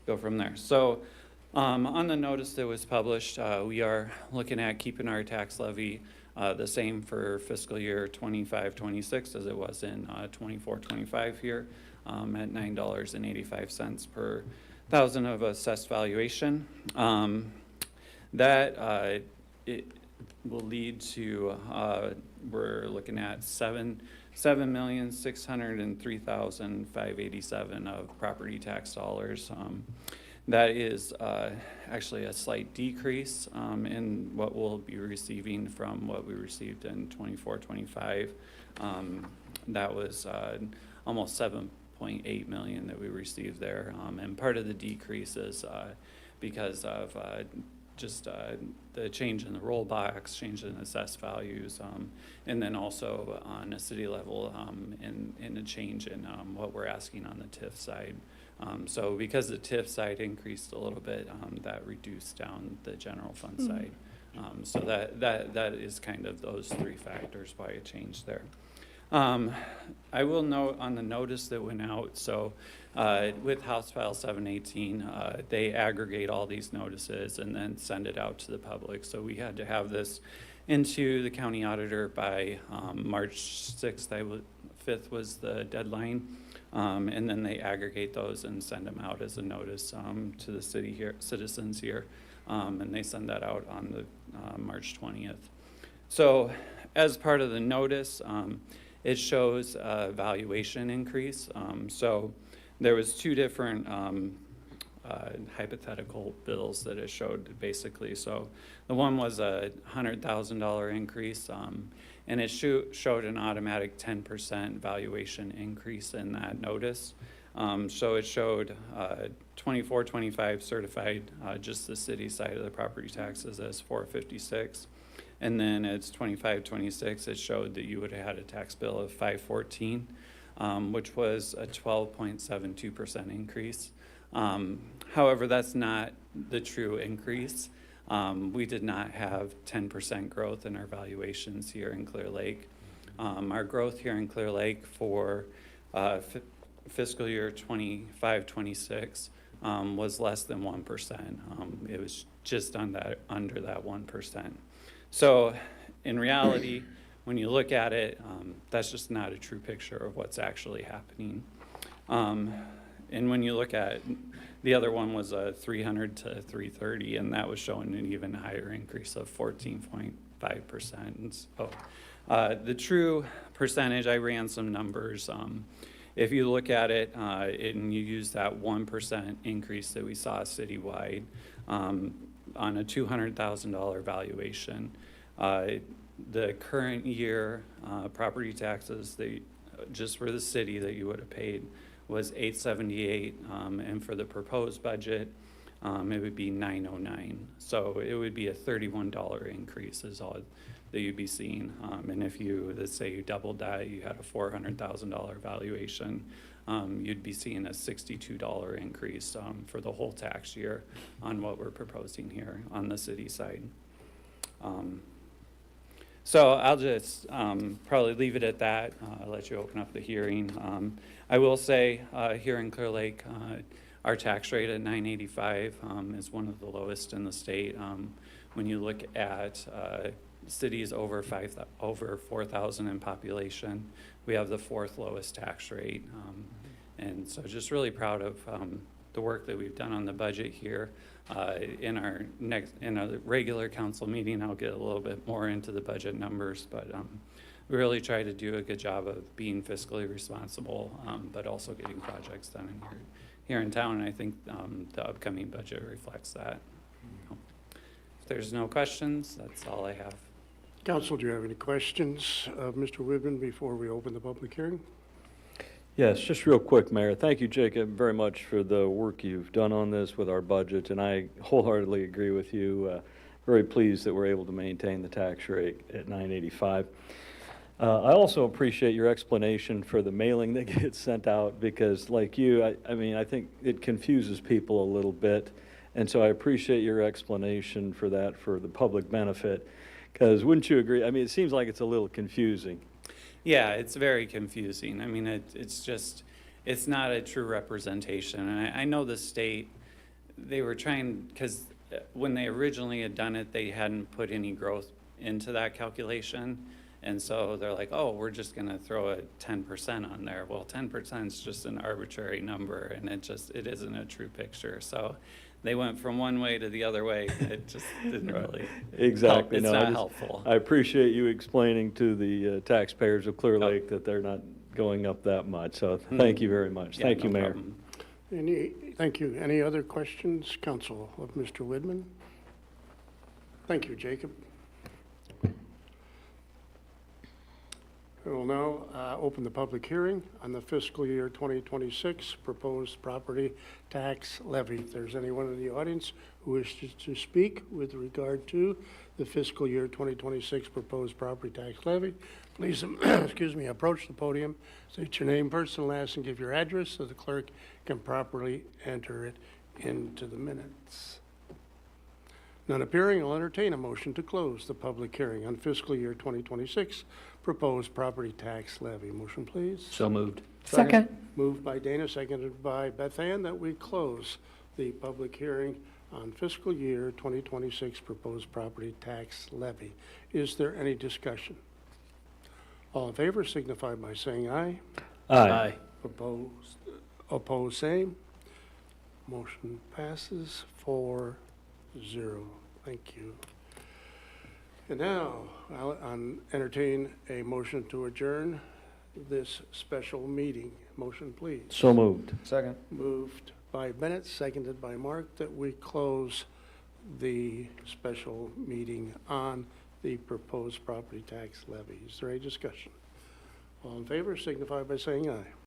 go from there. So on the notice that was published, we are looking at keeping our tax levy the same for fiscal year 25-26 as it was in 24-25 here at $9.85 per thousand of assessed valuation. That it will lead to we're looking at 7,603,587 of property tax dollars. That is actually a slight decrease in what we'll be receiving from what we received in 24-25. That was almost 7.8 million that we received there, and part of the decrease is because of just the change in the roll box, change in assessed values, and then also on a city level in a change in what we're asking on the TIF side. So because the TIF side increased a little bit, that reduced down the general fund side. So that is kind of those three factors why it changed there. I will note on the notice that went out, so with House File 718, they aggregate all these notices and then send it out to the public. So we had to have this into the county auditor by March 6th, 5th was the deadline. And then they aggregate those and send them out as a notice to the citizens here. And they send that out on the March 20th. So as part of the notice, it shows a valuation increase. So there was two different hypothetical bills that it showed basically. So the one was a $100,000 increase, and it showed an automatic 10% valuation increase in that notice. So it showed 24-25 certified, just the city side of the property taxes as 456. And then it's 25-26, it showed that you would have had a tax bill of 514, which was a 12.72% increase. However, that's not the true increase. We did not have 10% growth in our valuations here in Clear Lake. Our growth here in Clear Lake for fiscal year 25-26 was less than 1%. It was just under that 1%. So in reality, when you look at it, that's just not a true picture of what's actually happening. And when you look at the other one was a 300 to 330, and that was showing an even higher increase of 14.5%. So the true percentage, I ran some numbers. If you look at it and you use that 1% increase that we saw citywide on a $200,000 valuation, the current year property taxes, just for the city that you would have paid was $878, and for the proposed budget, it would be $909. So it would be a $31 increase is all that you'd be seeing. And if you, let's say you doubled that, you had a $400,000 valuation, you'd be seeing a $62 increase for the whole tax year on what we're proposing here on the city side. So I'll just probably leave it at that. I'll let you open up the hearing. I will say here in Clear Lake, our tax rate at $985 is one of the lowest in the state. When you look at cities over 4,000 in population, we have the fourth lowest tax rate. And so just really proud of the work that we've done on the budget here. In a regular council meeting, I'll get a little bit more into the budget numbers, but we really try to do a good job of being fiscally responsible, but also getting projects done here in town. And I think the upcoming budget reflects that. If there's no questions, that's all I have. Council, do you have any questions of Mr. Whitman before we open the public hearing? Yes, just real quick, Mayor. Thank you, Jacob, very much for the work you've done on this with our budget, and I wholeheartedly agree with you. Very pleased that we're able to maintain the tax rate at $985. I also appreciate your explanation for the mailing that gets sent out because, like you, I mean, I think it confuses people a little bit, and so I appreciate your explanation for that for the public benefit, because wouldn't you agree? I mean, it seems like it's a little confusing. Yeah, it's very confusing. I mean, it's not a true representation. And I know the state they were trying, because when they originally had done it, they hadn't put any growth into that calculation. And so they're like, oh, we're just gonna throw a 10% on there. Well, 10% is just an arbitrary number, and it isn't a true picture. So they went from one way to the other way. It just didn't really help. Exactly. It's No, not helpful. I appreciate you explaining to the taxpayers of Clear Lake that they're not going up that much. So thank you very much. Yeah, Thank you, no Mayor. problem. Thank you. Any other questions, council, of Mr. Widman? Thank you, Jacob. We will now open the public hearing on the fiscal year 2026 proposed property tax levy. If there's anyone in the audience who wishes to speak with regard to the fiscal year 2026 proposed property tax levy, please, excuse me, approach the podium, state your name, first and last, and give your address so the clerk can properly enter it into the minutes. None appearing, I'll entertain a motion to close the public hearing on fiscal year 2026 proposed property tax levy. Motion, please. So moved. Second. Moved by Dana, seconded by Beth Ann, that we close the public hearing on fiscal year 2026 proposed property tax levy. Is there any discussion? All in favor signify by saying aye. Aye. Opposed, same. Motion passes 4-0. Thank you. And now I'll entertain a motion to adjourn this special meeting. Motion, please. So moved. Second. Moved by Bennett, seconded by Mark, that we close the special meeting on the proposed property tax levy. Is there any discussion? All in favor signify by saying aye.